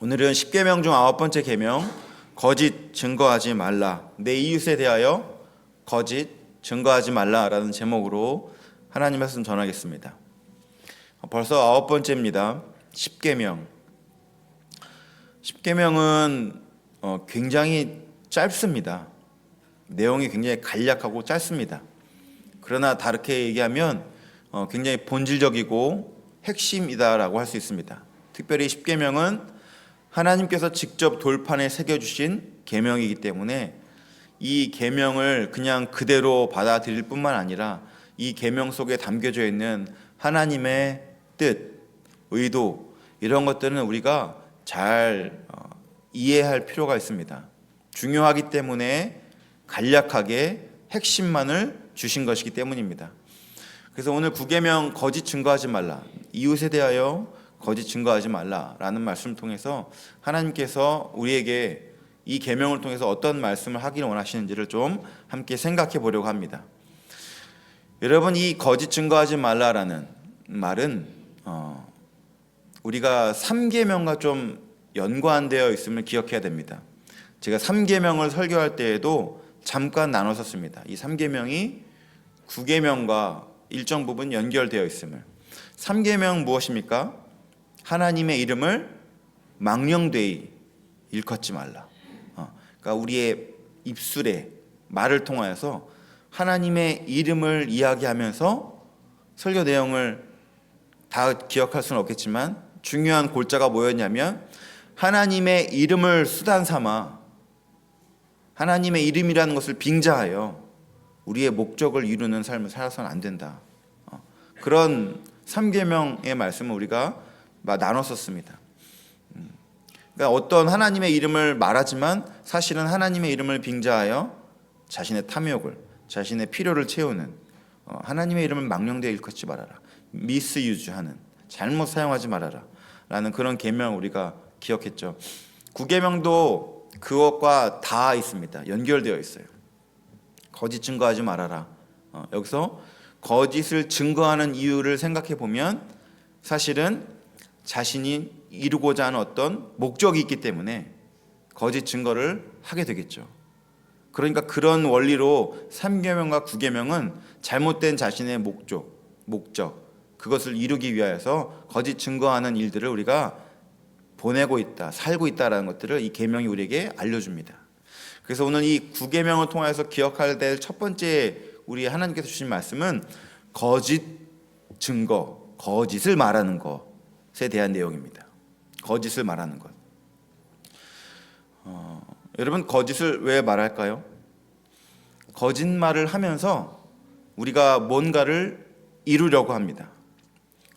오늘은 10계명 중 9번째 계명, 거짓 증거하지 말라. 내 이웃에 대하여 거짓 증거하지 말라라는 제목으로 하나님 말씀 전하겠습니다. 벌써 9번째입니다. 10계명. 10계명은 굉장히 짧습니다. 내용이 굉장히 간략하고 짧습니다. 그러나 다르게 얘기하면 굉장히 본질적이고 핵심이다라고 할 수 있습니다. 특별히 10계명은 하나님께서 직접 돌판에 새겨주신 계명이기 때문에 이 계명을 그냥 그대로 받아들일 뿐만 아니라 이 계명 속에 담겨져 있는 하나님의 뜻, 의도 이런 것들은 우리가 잘 이해할 필요가 있습니다. 중요하기 때문에 간략하게 핵심만을 주신 것이기 때문입니다. 그래서 오늘 9계명 거짓 증거하지 말라, 이웃에 대하여 거짓 증거하지 말라라는 말씀을 통해서 하나님께서 우리에게 이 계명을 통해서 어떤 말씀을 하기를 원하시는지를 좀 함께 생각해 보려고 합니다. 여러분, 이 거짓 증거하지 말라라는 말은 우리가 3계명과 좀 연관되어 있음을 기억해야 됩니다. 제가 3계명을 설교할 때에도 잠깐 나눴었습니다. 이 3계명이 9계명과 일정 부분 연결되어 있음을. 3계명 무엇입니까? 하나님의 이름을 망령되이 일컫지 말라. 그러니까 우리의 입술에 말을 통하여서 하나님의 이름을 이야기하면서 설교 내용을 다 기억할 수는 없겠지만 중요한 골자가 뭐였냐면 하나님의 이름을 수단 삼아 하나님의 이름이라는 것을 빙자하여 우리의 목적을 이루는 삶을 살아서는 안 된다. 그런 3계명의 말씀을 우리가 나눴었습니다. 그러니까 어떤 하나님의 이름을 말하지만 사실은 하나님의 이름을 빙자하여 자신의 탐욕을, 자신의 필요를 채우는 하나님의 이름을 망령되이 일컫지 말아라, 미스유즈하는, 잘못 사용하지 말아라 라는 그런 계명을 우리가 기억했죠. 9계명도 그것과 다 있습니다. 연결되어 있어요. 거짓 증거하지 말아라. 여기서 거짓을 증거하는 이유를 생각해 보면 사실은 자신이 이루고자 하는 어떤 목적이 있기 때문에 거짓 증거를 하게 되겠죠. 그러니까 그런 원리로 3계명과 9계명은 잘못된 자신의 목적, 그것을 이루기 위하여서 거짓 증거하는 일들을 우리가 보내고 있다, 살고 있다라는 것들을 이 계명이 우리에게 알려줍니다. 그래서 오늘 이 9계명을 통해서 기억해야 될 첫 번째 우리 하나님께서 주신 말씀은 거짓 증거, 거짓을 말하는 것에 대한 내용입니다. 거짓을 말하는 것. 여러분, 거짓을 왜 말할까요? 거짓말을 하면서 우리가 뭔가를 이루려고 합니다.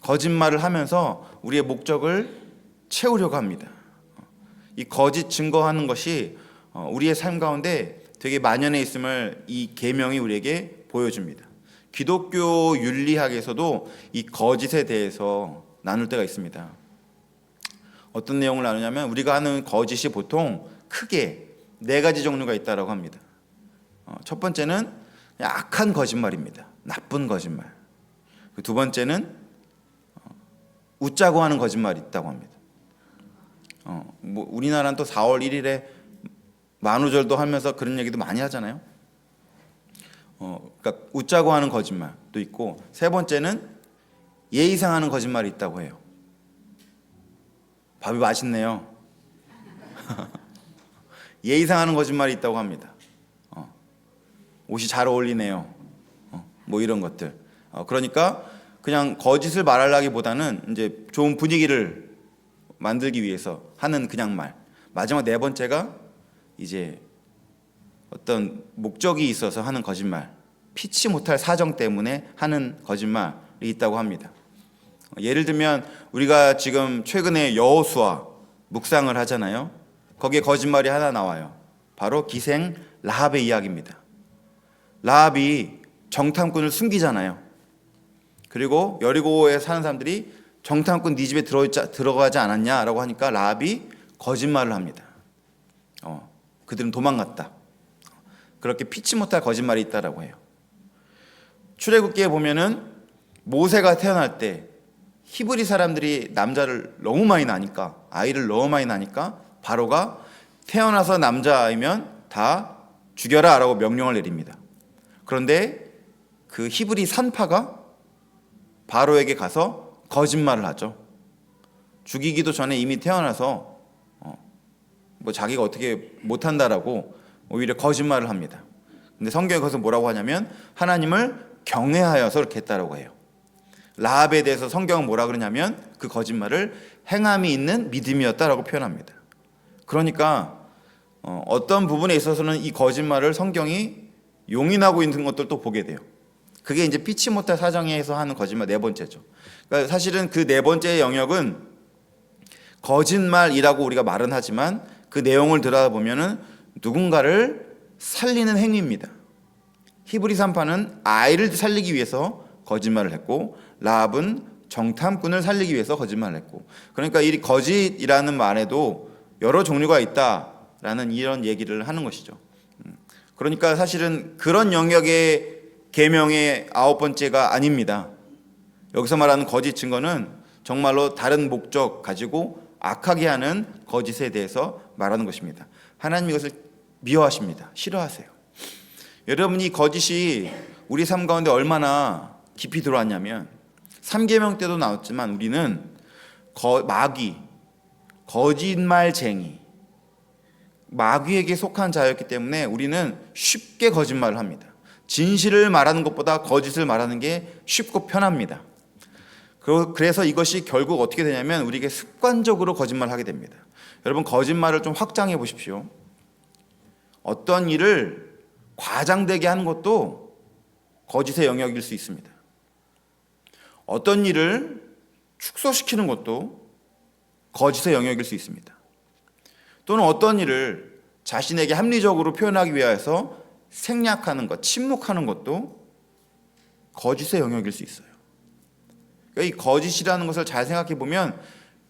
거짓말을 하면서 우리의 목적을 채우려고 합니다. 이 거짓 증거하는 것이 우리의 삶 가운데 되게 만연해 있음을 이 계명이 우리에게 보여줍니다. 기독교 윤리학에서도 이 거짓에 대해서 나눌 때가 있습니다. 어떤 내용을 나누냐면 우리가 하는 거짓이 보통 크게 4가지 종류가 있다고 합니다. 첫 번째는 악한 거짓말입니다. 나쁜 거짓말. 두 번째는 웃자고 하는 거짓말이 있다고 합니다. 우리나라는 또 4월 1일에 만우절도 하면서 그런 얘기도 많이 하잖아요. 그러니까 웃자고 하는 거짓말도 있고, 세 번째는 예의상하는 거짓말이 있다고 해요. 밥이 맛있네요. 예의상하는 거짓말이 있다고 합니다. 옷이 잘 어울리네요. 뭐 이런 것들. 그러니까 그냥 거짓을 말하려기보다는 이제 좋은 분위기를 만들기 위해서 하는 그냥 말. 마지막 4번째가 이제 어떤 목적이 있어서 하는 거짓말, 피치 못할 사정 때문에 하는 거짓말이 있다고 합니다. 예를 들면 우리가 지금 최근에 여호수아 묵상을 하잖아요. 거기에 거짓말이 하나 나와요. 바로 기생 라합의 이야기입니다. 라합이 정탐꾼을 숨기잖아요. 그리고 여리고에 사는 사람들이 정탐꾼 네 집에 들어가지 않았냐라고 하니까 라합이 거짓말을 합니다. 그들은 도망갔다. 그렇게 피치 못할 거짓말이 있다라고 해요. 출애굽기에 보면은 모세가 태어날 때 히브리 사람들이 남자를 너무 많이 낳으니까, 아이를 너무 많이 낳으니까 바로가 태어나서 남자아이면 다 죽여라 라고 명령을 내립니다. 그런데 그 히브리 산파가 바로에게 가서 거짓말을 하죠. 죽이기도 전에 이미 태어나서 뭐 자기가 어떻게 못한다라고 오히려 거짓말을 합니다. 근데 성경에 거기서 뭐라고 하냐면 하나님을 경외하여서 그렇게 했다라고 해요. 라합에 대해서 성경은 뭐라 그러냐면 그 거짓말을 행함이 있는 믿음이었다라고 표현합니다. 그러니까 어떤 부분에 있어서는 이 거짓말을 성경이 용인하고 있는 것들도 보게 돼요. 그게 이제 피치 못할 사정에서 하는 거짓말 네 번째죠. 그러니까 사실은 그 네 번째 영역은 거짓말이라고 우리가 말은 하지만 그 내용을 들여다보면은 누군가를 살리는 행위입니다. 히브리 산파는 아이를 살리기 위해서 거짓말을 했고 라합은 정탐꾼을 살리기 위해서 거짓말을 했고, 그러니까 이 거짓이라는 말에도 여러 종류가 있다라는 이런 얘기를 하는 것이죠. 그러니까 사실은 그런 영역의 계명의 9번째가 아닙니다. 여기서 말하는 거짓 증거는 정말로 다른 목적 가지고 악하게 하는 거짓에 대해서 말하는 것입니다. 하나님 이것을 미워하십니다. 싫어하세요. 여러분, 이 거짓이 우리 삶 가운데 얼마나 깊이 들어왔냐면 3계명 때도 나왔지만 우리는 마귀, 거짓말쟁이, 마귀에게 속한 자였기 때문에 우리는 쉽게 거짓말을 합니다. 진실을 말하는 것보다 거짓을 말하는 게 쉽고 편합니다. 그래서 이것이 결국 어떻게 되냐면 우리에게 습관적으로 거짓말을 하게 됩니다. 여러분, 거짓말을 좀 확장해 보십시오. 어떤 일을 과장되게 하는 것도 거짓의 영역일 수 있습니다. 어떤 일을 축소시키는 것도 거짓의 영역일 수 있습니다. 또는 어떤 일을 자신에게 합리적으로 표현하기 위해서 생략하는 것, 침묵하는 것도 거짓의 영역일 수 있어요. 그러니까 이 거짓이라는 것을 잘 생각해 보면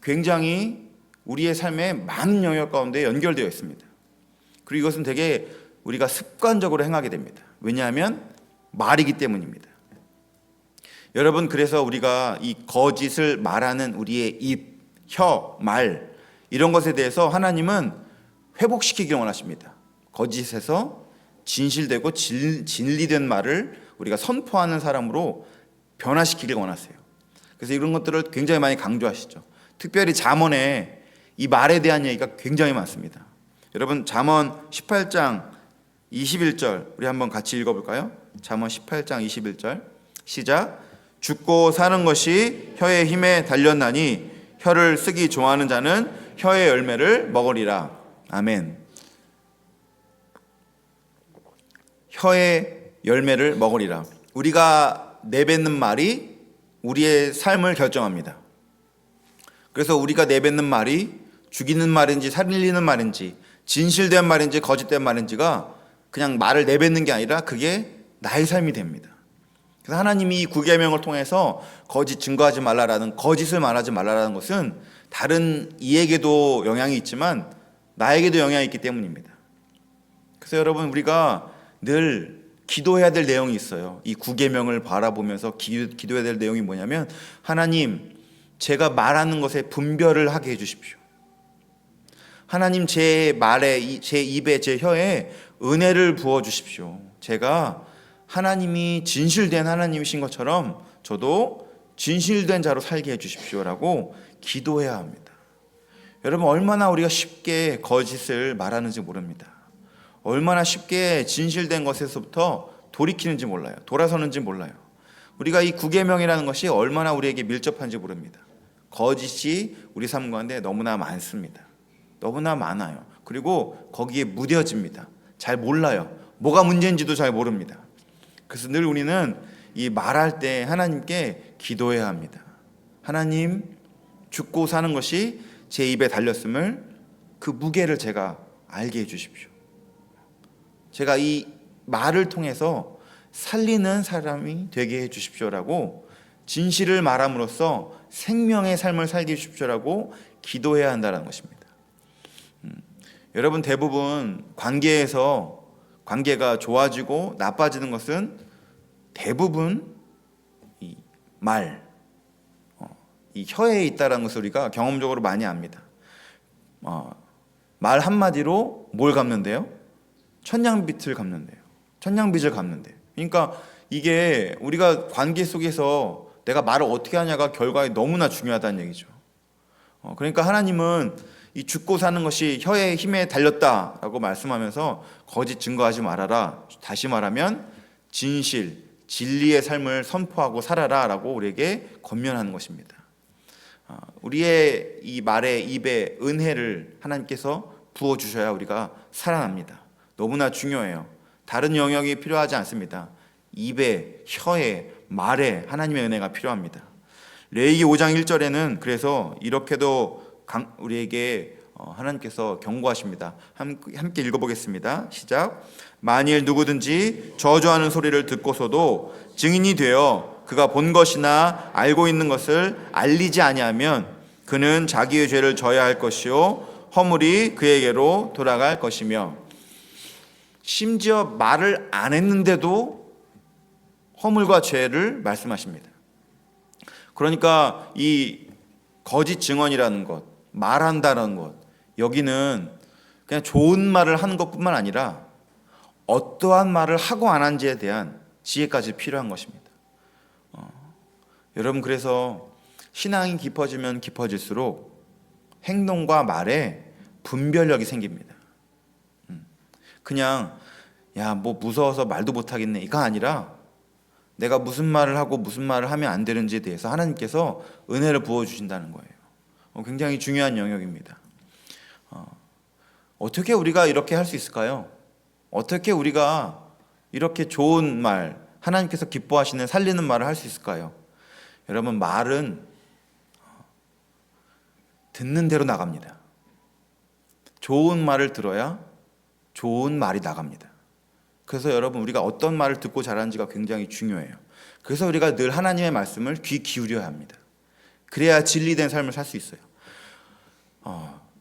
굉장히 우리의 삶의 많은 영역 가운데 연결되어 있습니다. 그리고 이것은 되게 우리가 습관적으로 행하게 됩니다. 왜냐하면 말이기 때문입니다. 여러분, 그래서 우리가 이 거짓을 말하는 우리의 입, 혀, 말 이런 것에 대해서 하나님은 회복시키길 원하십니다. 거짓에서 진실되고 진리된 말을 우리가 선포하는 사람으로 변화시키길 원하세요. 그래서 이런 것들을 굉장히 많이 강조하시죠. 특별히 잠언에 이 말에 대한 얘기가 굉장히 많습니다. 여러분, 잠언 18장 21절 우리 한번 같이 읽어볼까요? 잠언 18장 21절 시작. 죽고 사는 것이 혀의 힘에 달렸나니 혀를 쓰기 좋아하는 자는 혀의 열매를 먹으리라. 아멘. 혀의 열매를 먹으리라. 우리가 내뱉는 말이 우리의 삶을 결정합니다. 그래서 우리가 내뱉는 말이 죽이는 말인지 살리는 말인지 진실된 말인지 거짓된 말인지가 그냥 말을 내뱉는 게 아니라 그게 나의 삶이 됩니다. 그래서 하나님이 이 9계명을 통해서 거짓 증거하지 말라라는, 거짓을 말하지 말라라는 것은 다른 이에게도 영향이 있지만 나에게도 영향이 있기 때문입니다. 그래서 여러분, 우리가 늘 기도해야 될 내용이 있어요. 이 9계명을 바라보면서 기도해야 될 내용이 뭐냐면 하나님, 제가 말하는 것에 분별을 하게 해주십시오. 하나님, 제 말에, 제 입에, 제 혀에 은혜를 부어주십시오. 제가 하나님이 진실된 하나님이신 것처럼 저도 진실된 자로 살게 해주십시오라고 기도해야 합니다. 여러분, 얼마나 우리가 쉽게 거짓을 말하는지 모릅니다. 얼마나 쉽게 진실된 것에서부터 돌이키는지 몰라요. 돌아서는지 몰라요. 우리가 이 9계명이라는 것이 얼마나 우리에게 밀접한지 모릅니다. 거짓이 우리 삶 가운데 너무나 많습니다. 너무나 많아요. 그리고 거기에 무뎌집니다. 잘 몰라요. 뭐가 문제인지도 잘 모릅니다. 그래서 늘 우리는 이 말할 때 하나님께 기도해야 합니다. 하나님, 죽고 사는 것이 제 입에 달렸음을, 그 무게를 제가 알게 해주십시오. 제가 이 말을 통해서 살리는 사람이 되게 해주십시오라고, 진실을 말함으로써 생명의 삶을 살게 해주십시오라고 기도해야 한다는 것입니다. 여러분, 대부분 관계가 좋아지고 나빠지는 것은 대부분 이 말, 이 혀에 있다라는 것을 우리가 경험적으로 많이 압니다. 말 한마디로 뭘 갚는데요? 천냥빚을 갚는데요. 천냥빚을 갚는데요. 그러니까 이게 우리가 관계 속에서 내가 말을 어떻게 하냐가 결과에 너무나 중요하다는 얘기죠. 그러니까 하나님은 이 죽고 사는 것이 혀의 힘에 달렸다라고 말씀하면서 거짓 증거하지 말아라. 다시 말하면 진실, 진리의 삶을 선포하고 살아라라고 우리에게 권면하는 것입니다. 우리의 이 말에 입에 은혜를 하나님께서 부어 주셔야 우리가 살아납니다. 너무나 중요해요. 다른 영역이 필요하지 않습니다. 입에, 혀에, 말에 하나님의 은혜가 필요합니다. 레위기 5장 1절에는 그래서 이렇게도 우리에게 하나님께서 경고하십니다. 함께 읽어보겠습니다. 시작. 만일 누구든지 저주하는 소리를 듣고서도 증인이 되어 그가 본 것이나 알고 있는 것을 알리지 아니하면 그는 자기의 죄를 져야 할 것이요 허물이 그에게로 돌아갈 것이며, 심지어 말을 안 했는데도 허물과 죄를 말씀하십니다. 그러니까 이 거짓 증언이라는 것, 말한다는 것, 여기는 그냥 좋은 말을 하는 것뿐만 아니라 어떠한 말을 하고 안 한지에 대한 지혜까지 필요한 것입니다. 여러분, 그래서 신앙이 깊어지면 깊어질수록 행동과 말에 분별력이 생깁니다. 그냥 야, 뭐 무서워서 말도 못하겠네 이거 아니라 내가 무슨 말을 하고 무슨 말을 하면 안 되는지에 대해서 하나님께서 은혜를 부어주신다는 거예요. 굉장히 중요한 영역입니다. 어떻게 우리가 이렇게 할 수 있을까요? 어떻게 우리가 이렇게 좋은 말, 하나님께서 기뻐하시는 살리는 말을 할 수 있을까요? 여러분, 말은 듣는 대로 나갑니다. 좋은 말을 들어야 좋은 말이 나갑니다. 그래서 여러분, 우리가 어떤 말을 듣고 자라는지가 굉장히 중요해요. 그래서 우리가 늘 하나님의 말씀을 귀 기울여야 합니다. 그래야 진리된 삶을 살 수 있어요.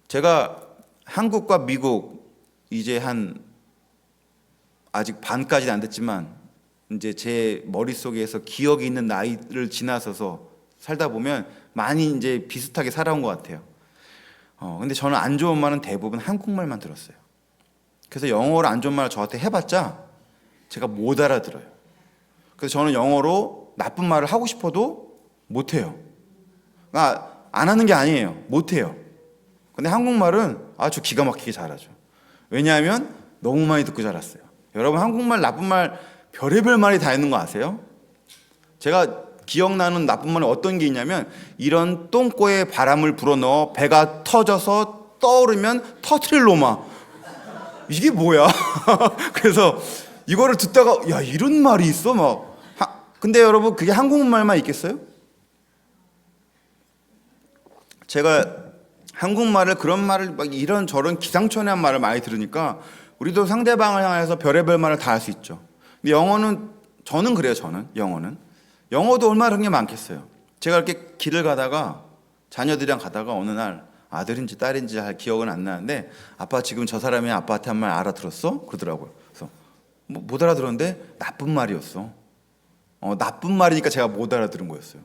제가 한국과 미국 이제 아직 반까지는 안 됐지만 이제 제 머릿속에서 기억이 있는 나이를 지나서서 살다 보면 많이 이제 비슷하게 살아온 것 같아요. 근데 저는 안 좋은 말은 대부분 한국말만 들었어요. 그래서 영어로 안 좋은 말을 저한테 해봤자 제가 못 알아들어요. 그래서 저는 영어로 나쁜 말을 하고 싶어도 못해요. 그러니까 안 하는 게 아니에요. 못해요. 근데 한국말은 아주 기가 막히게 잘하죠. 왜냐하면 너무 많이 듣고 자랐어요. 여러분, 한국말 나쁜 말 별의별 말이 다 있는 거 아세요? 제가 기억나는 나쁜 말이 어떤 게 있냐면, 이런 똥꼬에 바람을 불어넣어 배가 터져서 떠오르면 터트릴 놈아. 이게 뭐야? 그래서 이거를 듣다가 야, 이런 말이 있어? 막. 근데 여러분, 그게 한국말만 있겠어요? 제가 한국말을 그런 말을 막 이런 저런 기상천외한 말을 많이 들으니까 우리도 상대방을 향해서 별의별 말을 다 할 수 있죠. 근데 영어는, 저는 그래요. 영어도 얼마나 그런 게 많겠어요. 제가 이렇게 길을 가다가 자녀들이랑 가다가 어느 날 아들인지 딸인지 할 기억은 안 나는데, 아빠 지금 저 사람이 아빠한테 한 말 알아들었어? 그러더라고요. 그래서 못 알아들었는데 나쁜 말이었어. 나쁜 말이니까 제가 못 알아들은 거였어요.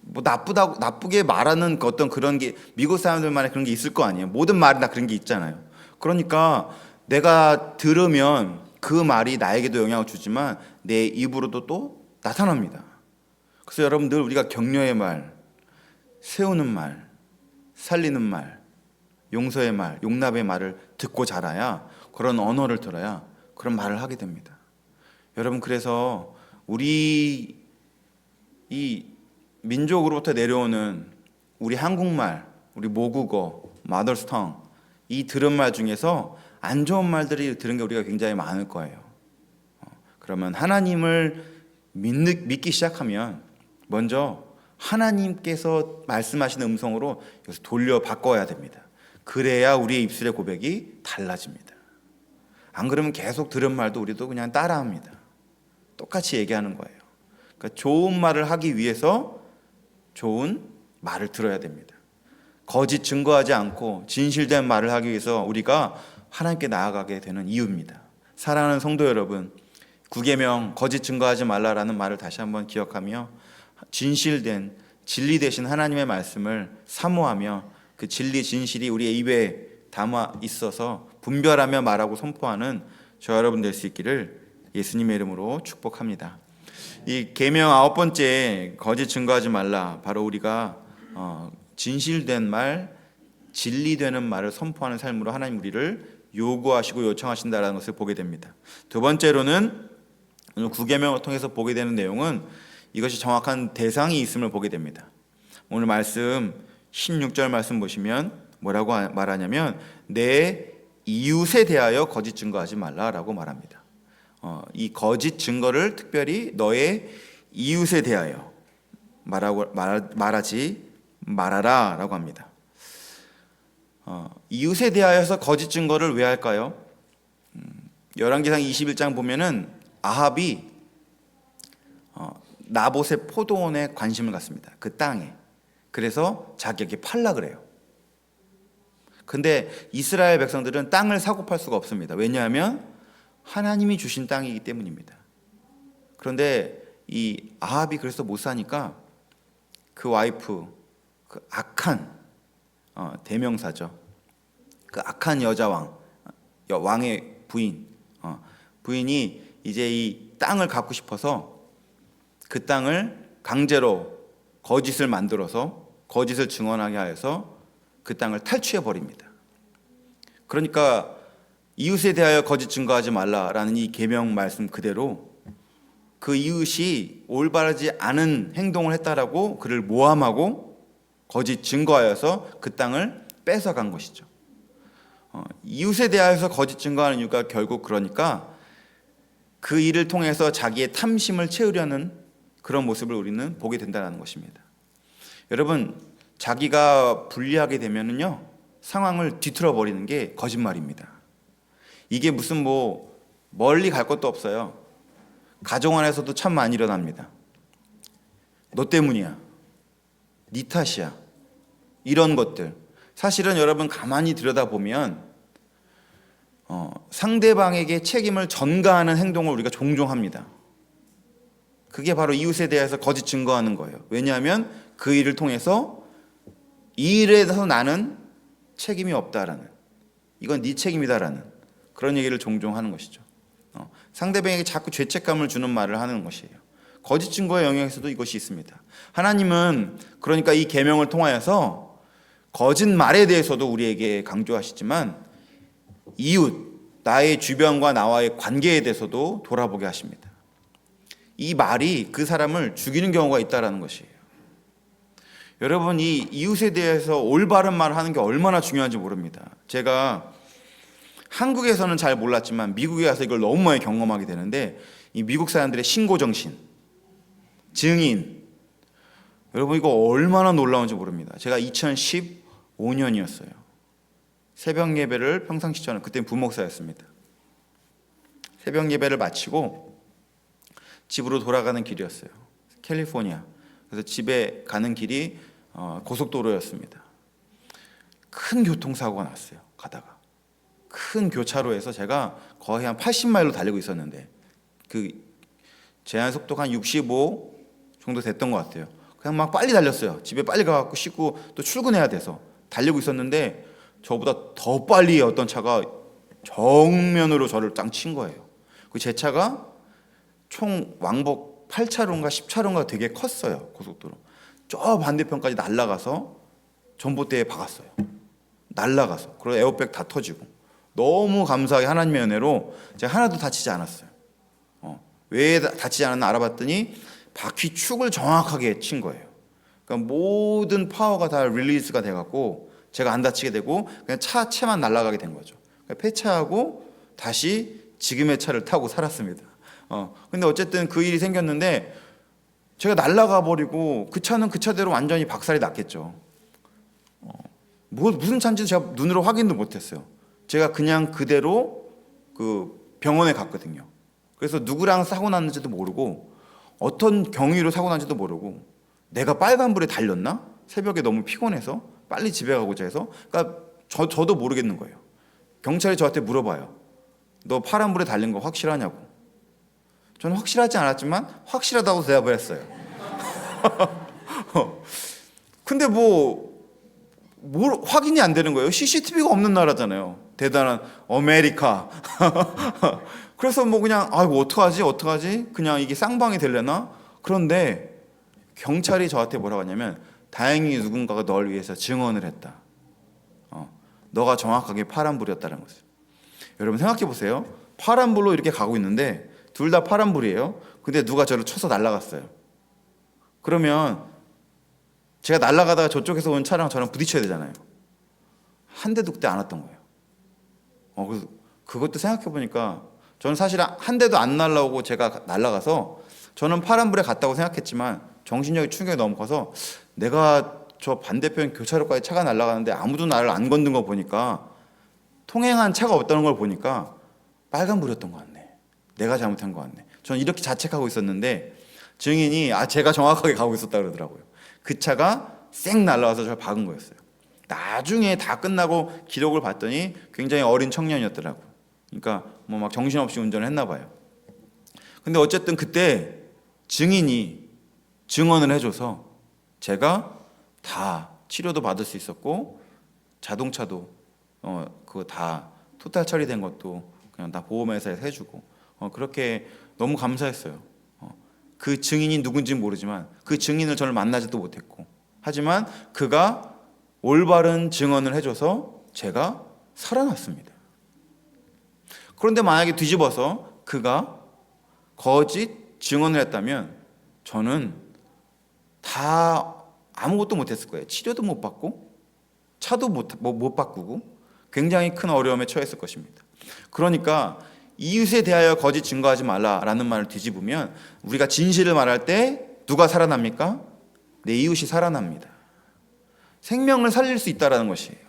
뭐 나쁘게 말하는 어떤 그런 게 미국 사람들만의 그런 게 있을 거 아니에요. 모든 말이 다 그런 게 있잖아요. 그러니까 내가 들으면 그 말이 나에게도 영향을 주지만 내 입으로도 또 나타납니다. 그래서 여러분, 늘 우리가 격려의 말, 세우는 말, 살리는 말, 용서의 말, 용납의 말을 듣고 자라야, 그런 언어를 들어야 그런 말을 하게 됩니다. 여러분, 그래서 우리 이 민족으로부터 내려오는 우리 한국말, 우리 모국어, 마더스텅, 이 들은 말 중에서 안 좋은 말들이 들은 게 우리가 굉장히 많을 거예요. 그러면 하나님을 믿기 시작하면 먼저 하나님께서 말씀하시는 음성으로 여기서 돌려 바꿔야 됩니다. 그래야 우리의 입술의 고백이 달라집니다. 안 그러면 계속 들은 말도 우리도 그냥 따라합니다. 똑같이 얘기하는 거예요. 그러니까 좋은 말을 하기 위해서 좋은 말을 들어야 됩니다. 거짓 증거하지 않고 진실된 말을 하기 위해서 우리가 하나님께 나아가게 되는 이유입니다. 사랑하는 성도 여러분, 9계명 거짓 증거하지 말라라는 말을 다시 한번 기억하며 진실된 진리 되신 하나님의 말씀을 사모하며 그 진리 진실이 우리의 입에 담아 있어서 분별하며 말하고 선포하는 저 여러분 될 수 있기를 예수님의 이름으로 축복합니다. 이 계명 9번째 거짓 증거하지 말라, 바로 우리가 진실된 말, 진리되는 말을 선포하는 삶으로 하나님 우리를 요구하시고 요청하신다라는 것을 보게 됩니다. 두 번째로는 오늘 9계명을 통해서 보게 되는 내용은 이것이 정확한 대상이 있음을 보게 됩니다. 오늘 말씀 16절 말씀 보시면 뭐라고 말하냐면 내 이웃에 대하여 거짓 증거하지 말라라고 말합니다. 이 거짓 증거를 특별히 너의 이웃에 대하여 말하지 말아라라고 합니다. 이웃에 대하여서 거짓 증거를 왜 할까요? 열왕기상 21장 보면은 아합이 나봇의 포도원에 관심을 갖습니다. 그 땅에. 그래서 자기에게 팔라 그래요. 근데 이스라엘 백성들은 땅을 사고 팔 수가 없습니다. 왜냐하면 하나님이 주신 땅이기 때문입니다. 그런데 이 아합이 그래서 못 사니까 그 와이프, 그 악한 대명사죠. 그 악한 왕의 부인이 이제 이 땅을 갖고 싶어서 그 땅을 강제로 거짓을 만들어서 거짓을 증언하게 하여서 그 땅을 탈취해 버립니다. 그러니까 이웃에 대하여 거짓 증거하지 말라라는 이 계명 말씀 그대로 그 이웃이 올바르지 않은 행동을 했다라고 그를 모함하고 거짓 증거하여서 그 땅을 뺏어간 것이죠. 이웃에 대하여서 거짓 증거하는 이유가 결국 그러니까 그 일을 통해서 자기의 탐심을 채우려는 그런 모습을 우리는 보게 된다는 것입니다. 여러분, 자기가 불리하게 되면은요 상황을 뒤틀어 버리는 게 거짓말입니다. 이게 무슨 멀리 갈 것도 없어요. 가정 안에서도 참 많이 일어납니다. 너 때문이야, 네 탓이야, 이런 것들. 사실은 여러분 가만히 들여다보면 상대방에게 책임을 전가하는 행동을 우리가 종종 합니다. 그게 바로 이웃에 대해서 거짓 증거하는 거예요. 왜냐하면 그 일을 통해서 이 일에 대해서 나는 책임이 없다라는, 이건 네 책임이다라는 그런 얘기를 종종 하는 것이죠. 상대방에게 자꾸 죄책감을 주는 말을 하는 것이에요. 거짓 증거의 영역에서도 이것이 있습니다. 하나님은 그러니까 이 계명을 통하여서 거짓말에 대해서도 우리에게 강조하시지만 이웃, 나의 주변과 나와의 관계에 대해서도 돌아보게 하십니다. 이 말이 그 사람을 죽이는 경우가 있다는 것이에요. 여러분, 이 이웃에 대해서 올바른 말을 하는 게 얼마나 중요한지 모릅니다. 제가 한국에서는 잘 몰랐지만 미국에 가서 이걸 너무 많이 경험하게 되는데, 이 미국 사람들의 신고정신, 증인, 여러분 이거 얼마나 놀라운지 모릅니다. 제가 2015년이었어요. 새벽 예배를 평상시 저는 그때 부목사였습니다. 새벽 예배를 마치고 집으로 돌아가는 길이었어요. 캘리포니아. 그래서 집에 가는 길이 고속도로였습니다. 큰 교통사고가 났어요. 가다가 큰 교차로에서 제가 거의 한 80마일로 달리고 있었는데 그 제한 속도가 한 65 정도 됐던 것 같아요. 그냥 막 빨리 달렸어요. 집에 빨리 가갖고 씻고 또 출근해야 돼서 달리고 있었는데 저보다 더 빨리 어떤 차가 정면으로 저를 짱 친 거예요. 제 차가 총 왕복 8차로인가 10차로인가 되게 컸어요. 고속도로. 저 반대편까지 날아가서 전봇대에 박았어요. 날아가서. 그리고 에어백 다 터지고. 너무 감사하게 하나님의 은혜로 제가 하나도 다치지 않았어요. 왜 다치지 않았나 알아봤더니 바퀴 축을 정확하게 친 거예요. 그러니까 모든 파워가 다 릴리즈가 돼갖고 제가 안 다치게 되고 그냥 차체만 날아가게 된 거죠. 그러니까 폐차하고 다시 지금의 차를 타고 살았습니다. 근데 어쨌든 그 일이 생겼는데 제가 날아가 버리고 그 차는 그 차대로 완전히 박살이 났겠죠. 무슨 차인지 제가 눈으로 확인도 못했어요. 제가 그냥 그대로 그 병원에 갔거든요. 그래서 누구랑 사고 났는지도 모르고 어떤 경위로 사고 난지도 모르고 내가 빨간불에 달렸나? 새벽에 너무 피곤해서 빨리 집에 가고자 해서 그러니까 저도 모르겠는 거예요. 경찰이 저한테 물어봐요. 너 파란불에 달린 거 확실하냐고. 저는 확실하지 않았지만 확실하다고 대답을 했어요. 근데 뭘 확인이 안 되는 거예요. CCTV가 없는 나라잖아요. 대단한 아메리카. 그래서 그냥 아이고 어떡하지? 그냥 이게 쌍방이 되려나? 그런데 경찰이 저한테 뭐라고 하냐면 다행히 누군가가 널 위해서 증언을 했다. 너가 정확하게 파란불이었다는 것을. 여러분 생각해 보세요. 파란불로 이렇게 가고 있는데 둘 다 파란불이에요. 근데 누가 저를 쳐서 날아갔어요. 그러면 제가 날아가다가 저쪽에서 온 차랑 저랑 부딪혀야 되잖아요. 한 대도 그때 안 왔던 거예요. 그래서 그것도 생각해 보니까 저는 사실 한 대도 안 날라오고 제가 날아가서 저는 파란불에 갔다고 생각했지만 정신력이 충격이 너무 커서 내가 저 반대편 교차로까지 차가 날아가는데 아무도 나를 안 건든 거 보니까 통행한 차가 없다는 걸 보니까 빨간불이었던 것 같네. 내가 잘못한 것 같네. 저는 이렇게 자책하고 있었는데 증인이 제가 정확하게 가고 있었다 그러더라고요. 그 차가 쌩 날아와서 저를 박은 거였어요. 나중에 다 끝나고 기록을 봤더니 굉장히 어린 청년이었더라고요. 그러니까 막 정신없이 운전을 했나 봐요. 근데 어쨌든 그때 증인이 증언을 해줘서 제가 다 치료도 받을 수 있었고 자동차도 그거 다 토탈 처리된 것도 그냥 다 보험회사에서 해주고 그렇게 너무 감사했어요. 그 증인이 누군지는 모르지만 그 증인을 저를 만나지도 못했고 하지만 그가 올바른 증언을 해줘서 제가 살아났습니다. 그런데 만약에 뒤집어서 그가 거짓 증언을 했다면 저는 다 아무것도 못했을 거예요. 치료도 못 받고 차도 못 바꾸고 굉장히 큰 어려움에 처했을 것입니다. 그러니까 이웃에 대하여 거짓 증거하지 말라라는 말을 뒤집으면 우리가 진실을 말할 때 누가 살아납니까? 내 이웃이 살아납니다. 생명을 살릴 수 있다는 것이에요.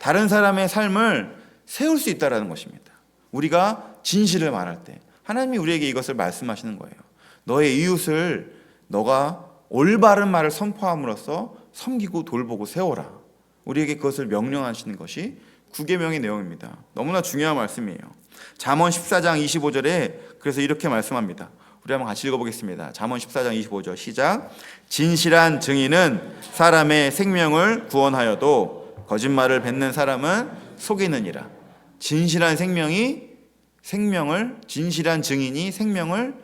다른 사람의 삶을 세울 수 있다는 것입니다. 우리가 진실을 말할 때 하나님이 우리에게 이것을 말씀하시는 거예요. 너의 이웃을 너가 올바른 말을 선포함으로써 섬기고 돌보고 세워라. 우리에게 그것을 명령하시는 것이 구계명의 내용입니다. 너무나 중요한 말씀이에요. 잠언 14장 25절에 그래서 이렇게 말씀합니다. 우리 한번 같이 읽어보겠습니다. 잠언 14장 25절 시작. 진실한 증인은 사람의 생명을 구원하여도 거짓말을 뱉는 사람은 속이느니라. 진실한 진실한 증인이 생명을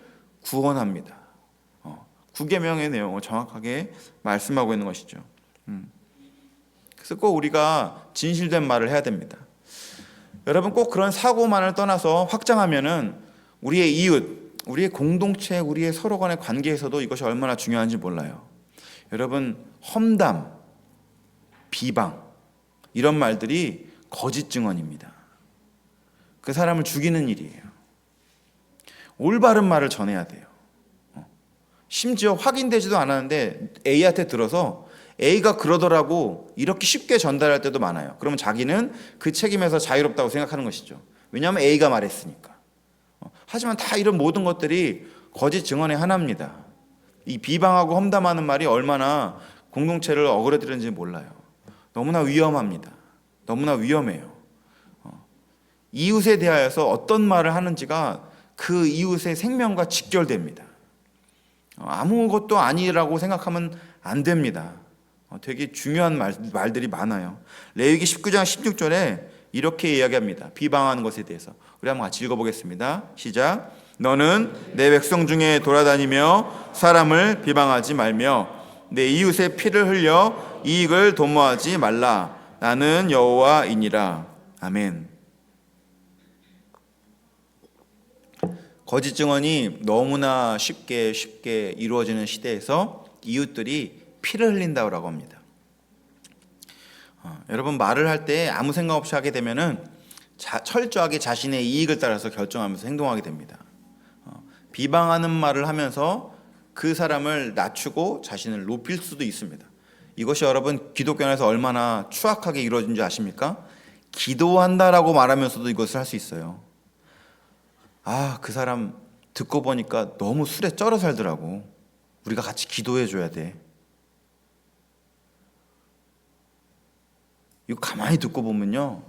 구원합니다. 구계명의 내용을 정확하게 말씀하고 있는 것이죠. 그래서 꼭 우리가 진실된 말을 해야 됩니다. 여러분 꼭 그런 사고만을 떠나서 확장하면은 우리의 이웃, 우리의 공동체, 우리의 서로 간의 관계에서도 이것이 얼마나 중요한지 몰라요. 여러분 험담, 비방 이런 말들이 거짓 증언입니다. 그 사람을 죽이는 일이에요. 올바른 말을 전해야 돼요. 심지어 확인되지도 않았는데 A한테 들어서 A가 그러더라고 이렇게 쉽게 전달할 때도 많아요. 그러면 자기는 그 책임에서 자유롭다고 생각하는 것이죠. 왜냐하면 A가 말했으니까. 하지만 다 이런 모든 것들이 거짓 증언의 하나입니다. 이 비방하고 험담하는 말이 얼마나 공동체를 어그러뜨리는지 몰라요. 너무나 위험합니다. 너무나 위험해요. 이웃에 대하여서 어떤 말을 하는지가 그 이웃의 생명과 직결됩니다. 아무것도 아니라고 생각하면 안 됩니다. 되게 중요한 말들이 많아요. 레위기 19장 16절에 이렇게 이야기합니다. 비방하는 것에 대해서. 우리 한번 같이 읽어보겠습니다. 시작. 너는 내 백성 중에 돌아다니며 사람을 비방하지 말며 내 이웃의 피를 흘려 이익을 도모하지 말라. 나는 여호와이니라. 아멘. 거짓 증언이 너무나 쉽게 이루어지는 시대에서 이웃들이 피를 흘린다고 합니다. 여러분 말을 할 때 아무 생각 없이 하게 되면은 철저하게 자신의 이익을 따라서 결정하면서 행동하게 됩니다. 비방하는 말을 하면서 그 사람을 낮추고 자신을 높일 수도 있습니다. 이것이 여러분 기독교 안에서 얼마나 추악하게 이루어진지 아십니까? 기도한다라고 말하면서도 이것을 할 수 있어요. 그 사람 듣고 보니까 너무 술에 쩔어 살더라고. 우리가 같이 기도해 줘야 돼. 이거 가만히 듣고 보면요.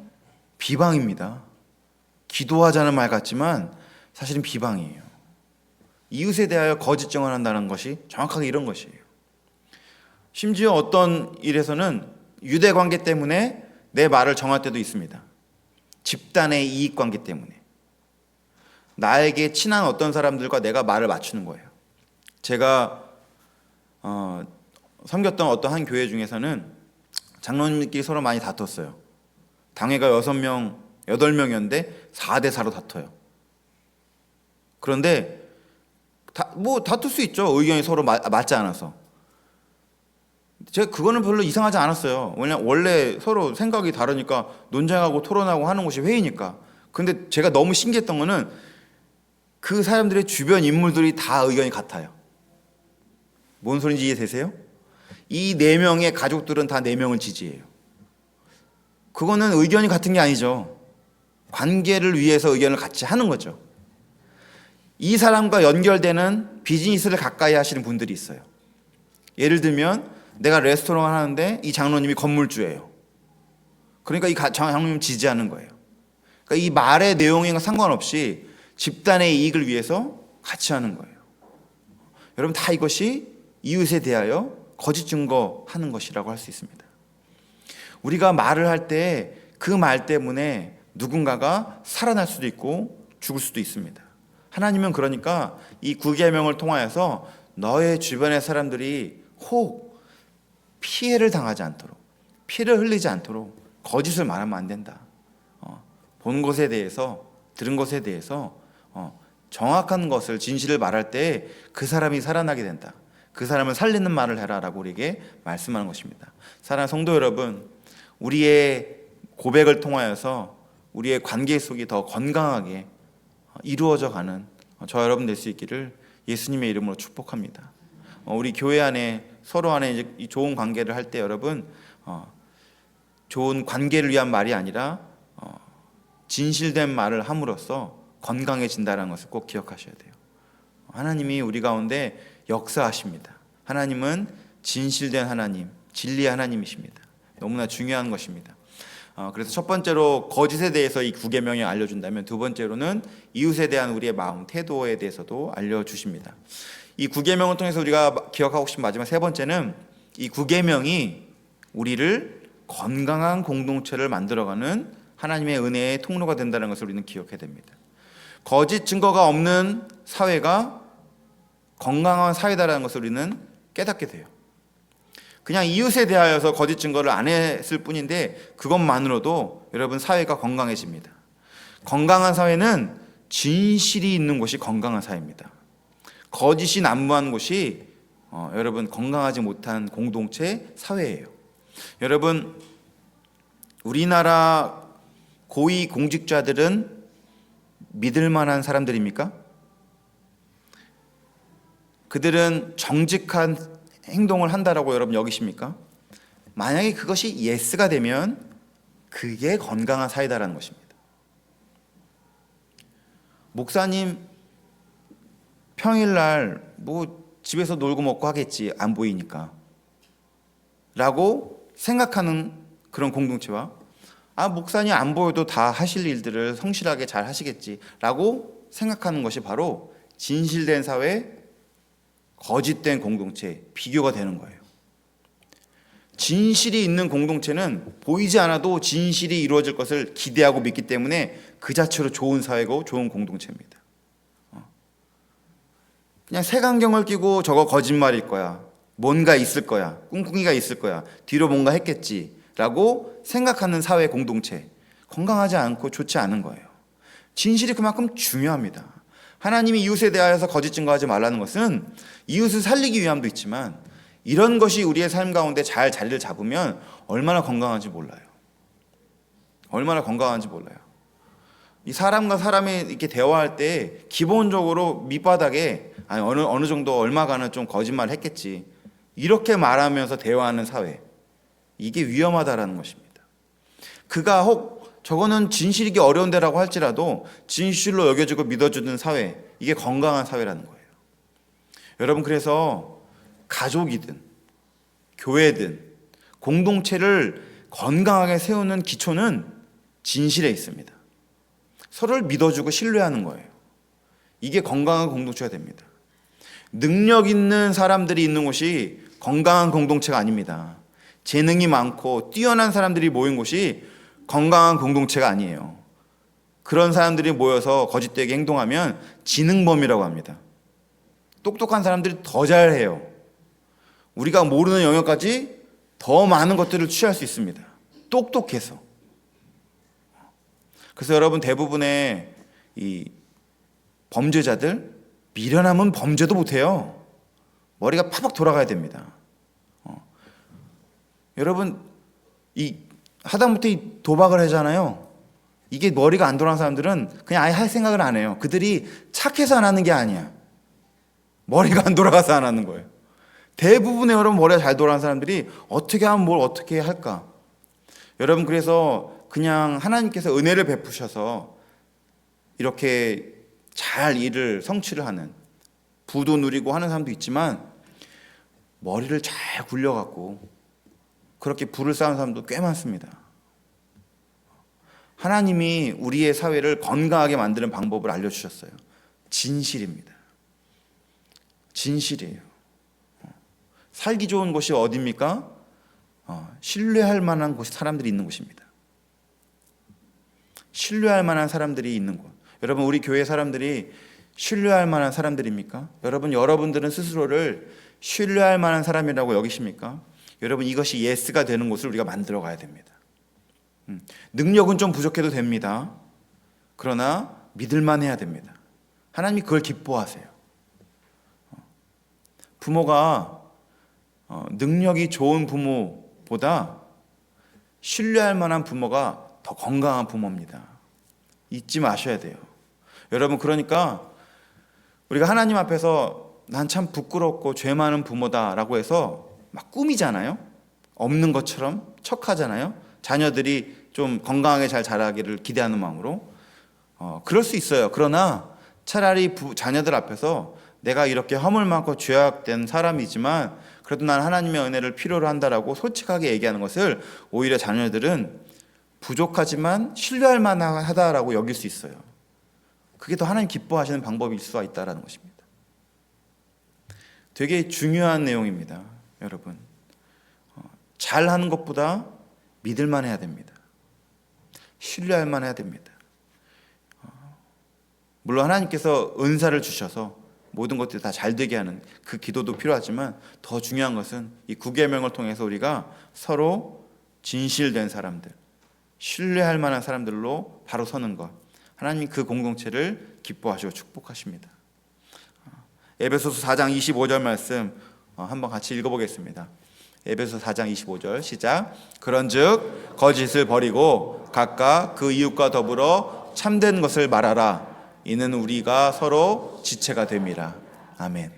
비방입니다. 기도하자는 말 같지만 사실은 비방이에요. 이웃에 대하여 거짓 증언한다는 것이 정확하게 이런 것이에요. 심지어 어떤 일에서는 유대 관계 때문에 내 말을 정할 때도 있습니다. 집단의 이익 관계 때문에 나에게 친한 어떤 사람들과 내가 말을 맞추는 거예요. 제가 섬겼던 어떤 한 교회 중에서는 장로님들끼리 서로 많이 다퉜어요. 당회가 6명, 8명이었는데 4대 4로 다퉈요. 그런데 뭐 다툴 수 있죠. 의견이 서로 맞지 않아서. 제가 그거는 별로 이상하지 않았어요. 왜냐면 원래 서로 생각이 다르니까 논쟁하고 토론하고 하는 것이 회의니까. 근데 제가 너무 신기했던 거는 그 사람들의 주변 인물들이 다 의견이 같아요. 뭔 소리인지 이해되세요? 이 4명의 가족들은 다 4명을 지지해요. 그거는 의견이 같은 게 아니죠. 관계를 위해서 의견을 같이 하는 거죠. 이 사람과 연결되는 비즈니스를 가까이 하시는 분들이 있어요. 예를 들면 내가 레스토랑을 하는데 이 장로님이 건물주예요. 그러니까 이 장로님 지지하는 거예요. 그러니까 이 말의 내용과 상관없이 집단의 이익을 위해서 같이 하는 거예요. 여러분, 다 이것이 이웃에 대하여 거짓 증거하는 것이라고 할 수 있습니다. 우리가 말을 할 때 그 말 때문에 누군가가 살아날 수도 있고 죽을 수도 있습니다. 하나님은 그러니까 이 9계명을 통하여서 너의 주변의 사람들이 혹 피해를 당하지 않도록, 피를 흘리지 않도록 거짓을 말하면 안 된다. 본 것에 대해서, 들은 것에 대해서 정확한 것을, 진실을 말할 때 그 사람이 살아나게 된다. 그 사람을 살리는 말을 해라라고 우리에게 말씀하는 것입니다. 사랑하는 성도 여러분, 우리의 고백을 통하여서 우리의 관계 속이 더 건강하게 이루어져 가는 저 여러분 될 수 있기를 예수님의 이름으로 축복합니다. 우리 교회 안에 서로 안에 이제 이 좋은 관계를 할 때 여러분, 좋은 관계를 위한 말이 아니라 진실된 말을 함으로써 건강해진다는 것을 꼭 기억하셔야 돼요. 하나님이 우리 가운데 역사하십니다. 하나님은 진실된 하나님, 진리의 하나님이십니다. 너무나 중요한 것입니다. 그래서 첫 번째로 거짓에 대해서 이 9계명이 알려준다면, 두 번째로는 이웃에 대한 우리의 마음, 태도에 대해서도 알려주십니다. 이 9계명을 통해서 우리가 기억하고 싶은 마지막 세 번째는 이 9계명이 우리를 건강한 공동체를 만들어가는 하나님의 은혜의 통로가 된다는 것을 우리는 기억해야 됩니다. 거짓 증거가 없는 사회가 건강한 사회다라는 것을 우리는 깨닫게 돼요. 그냥 이웃에 대하여서 거짓 증거를 안 했을 뿐인데 그것만으로도 여러분 사회가 건강해집니다. 건강한 사회는 진실이 있는 곳이 건강한 사회입니다. 거짓이 난무한 곳이 여러분 건강하지 못한 공동체 사회예요. 여러분, 우리나라 고위 공직자들은 믿을 만한 사람들입니까? 그들은 정직한 행동을 한다라고 여러분 여기십니까? 만약에 그것이 예스가 되면 그게 건강한 사회다라는 것입니다. 목사님 평일날 뭐 집에서 놀고 먹고 하겠지, 안 보이니까 라고 생각하는 그런 공동체와 목사님 안 보여도 다 하실 일들을 성실하게 잘 하시겠지 라고 생각하는 것이 바로 진실된 사회, 거짓된 공동체, 비교가 되는 거예요. 진실이 있는 공동체는 보이지 않아도 진실이 이루어질 것을 기대하고 믿기 때문에 그 자체로 좋은 사회고 좋은 공동체입니다. 그냥 색안경을 끼고 저거 거짓말일 거야, 뭔가 있을 거야, 꿍꿍이가 있을 거야, 뒤로 뭔가 했겠지 라고 생각하는 사회 공동체, 건강하지 않고 좋지 않은 거예요. 진실이 그만큼 중요합니다. 하나님이 이웃에 대하여서 거짓 증거하지 말라는 것은 이웃을 살리기 위함도 있지만 이런 것이 우리의 삶 가운데 잘 자리를 잡으면 얼마나 건강한지 몰라요. 얼마나 건강한지 몰라요. 이 사람과 사람이 이렇게 대화할 때 기본적으로 밑바닥에 어느 정도 얼마간은 좀 거짓말을 했겠지 이렇게 말하면서 대화하는 사회, 이게 위험하다라는 것입니다. 그가 혹 저거는 진실이기 어려운데라고 할지라도 진실로 여겨주고 믿어주는 사회, 이게 건강한 사회라는 거예요. 여러분, 그래서 가족이든 교회든 공동체를 건강하게 세우는 기초는 진실에 있습니다. 서로를 믿어주고 신뢰하는 거예요. 이게 건강한 공동체가 됩니다. 능력 있는 사람들이 있는 곳이 건강한 공동체가 아닙니다. 재능이 많고 뛰어난 사람들이 모인 곳이 건강한 공동체가 아니에요. 그런 사람들이 모여서 거짓되게 행동하면 지능범이라고 합니다. 똑똑한 사람들이 더 잘해요. 우리가 모르는 영역까지 더 많은 것들을 취할 수 있습니다. 똑똑해서. 그래서 여러분, 대부분의 이 범죄자들 미련하면 범죄도 못해요. 머리가 팍팍 돌아가야 됩니다. 여러분, 이 하다못해 이 도박을 하잖아요. 이게 머리가 안 돌아가는 사람들은 그냥 아예 할 생각을 안 해요. 그들이 착해서 안 하는 게 아니야. 머리가 안 돌아가서 안 하는 거예요. 대부분의 여러분 머리가 잘 돌아가는 사람들이 어떻게 하면 뭘 어떻게 할까? 여러분, 그래서 그냥 하나님께서 은혜를 베푸셔서 이렇게 잘 일을 성취를 하는, 부도 누리고 하는 사람도 있지만 머리를 잘 굴려갖고 그렇게 부를 쌓은 사람도 꽤 많습니다. 하나님이 우리의 사회를 건강하게 만드는 방법을 알려주셨어요. 진실입니다. 진실이에요. 살기 좋은 곳이 어디입니까? 신뢰할 만한 곳이 사람들이 있는 곳입니다. 신뢰할 만한 사람들이 있는 곳. 여러분, 우리 교회 사람들이 신뢰할 만한 사람들입니까? 여러분들은 스스로를 신뢰할 만한 사람이라고 여기십니까? 여러분, 이것이 예스가 되는 곳을 우리가 만들어 가야 됩니다. 능력은 좀 부족해도 됩니다. 그러나 믿을만 해야 됩니다. 하나님이 그걸 기뻐하세요. 부모가 능력이 좋은 부모보다 신뢰할 만한 부모가 더 건강한 부모입니다. 잊지 마셔야 돼요. 여러분, 그러니까 우리가 하나님 앞에서 난 참 부끄럽고 죄 많은 부모다라고 해서 막 꾸미잖아요. 없는 것처럼 척하잖아요. 자녀들이 좀 건강하게 잘 자라기를 기대하는 마음으로. 그럴 수 있어요. 그러나 차라리 자녀들 앞에서 내가 이렇게 허물 많고 죄악된 사람이지만 그래도 난 하나님의 은혜를 필요로 한다라고 솔직하게 얘기하는 것을 오히려 자녀들은 부족하지만 신뢰할 만하다라고 여길 수 있어요. 그게 더 하나님 기뻐하시는 방법일 수가 있다는 것입니다. 되게 중요한 내용입니다. 여러분, 잘하는 것보다 믿을만 해야 됩니다. 신뢰할 만 해야 됩니다. 물론 하나님께서 은사를 주셔서 모든 것들이 다 잘 되게 하는 그 기도도 필요하지만 더 중요한 것은 이 9계명을 통해서 우리가 서로 진실된 사람들, 신뢰할 만한 사람들로 바로 서는 것, 하나님이 그 공동체를 기뻐하시고 축복하십니다. 에베소서 4장 25절 말씀 한번 같이 읽어보겠습니다. 에베소서 4장 25절 시작. 그런즉 거짓을 버리고 각각 그 이웃과 더불어 참된 것을 말하라. 이는 우리가 서로 지체가 됨이라. 아멘.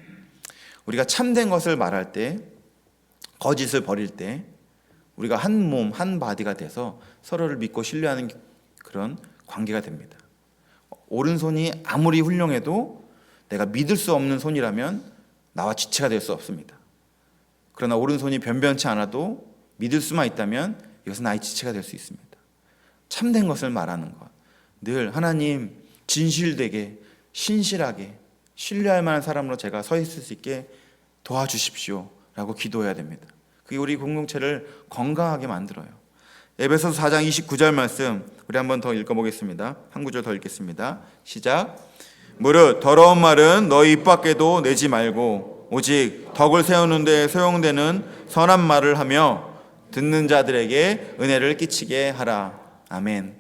우리가 참된 것을 말할 때, 거짓을 버릴 때 우리가 한 몸, 한 바디가 돼서 서로를 믿고 신뢰하는 그런 관계가 됩니다. 오른손이 아무리 훌륭해도 내가 믿을 수 없는 손이라면 나와 지체가 될 수 없습니다. 그러나 오른손이 변변치 않아도 믿을 수만 있다면 이것은 나의 지체가 될 수 있습니다. 참된 것을 말하는 것. 늘 하나님 진실되게 신실하게 신뢰할 만한 사람으로 제가 서 있을 수 있게 도와주십시오 라고 기도해야 됩니다. 그게 우리 공동체를 건강하게 만들어요. 에베소서 4장 29절 말씀 우리 한번 더 읽어보겠습니다. 한 구절 더 읽겠습니다. 시작. 무릇 더러운 말은 너희 입 밖에도 내지 말고 오직 덕을 세우는 데 소용되는 선한 말을 하며 듣는 자들에게 은혜를 끼치게 하라. 아멘.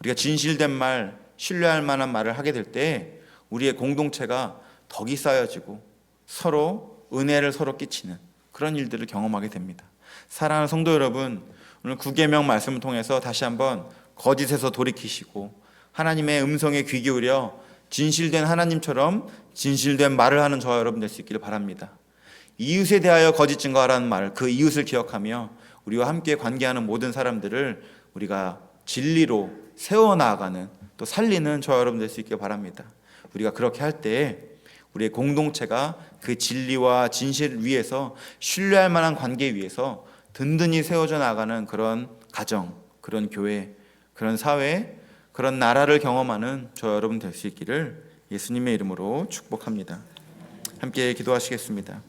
우리가 진실된 말, 신뢰할 만한 말을 하게 될 때 우리의 공동체가 덕이 쌓여지고 서로 은혜를 서로 끼치는 그런 일들을 경험하게 됩니다. 사랑하는 성도 여러분, 오늘 9계명 말씀을 통해서 다시 한번 거짓에서 돌이키시고 하나님의 음성에 귀 기울여 진실된 하나님처럼 진실된 말을 하는 저와 여러분 될 수 있기를 바랍니다. 이웃에 대하여 거짓 증거하라는 말, 그 이웃을 기억하며 우리와 함께 관계하는 모든 사람들을 우리가 진리로 세워나가는 또 살리는 저와 여러분 될 수 있기를 바랍니다. 우리가 그렇게 할 때 우리의 공동체가 그 진리와 진실 위에서 신뢰할 만한 관계 위에서 든든히 세워져 나가는 그런 가정, 그런 교회, 그런 사회, 그런 나라를 경험하는 저 여러분 될 수 있기를 예수님의 이름으로 축복합니다. 함께 기도하시겠습니다.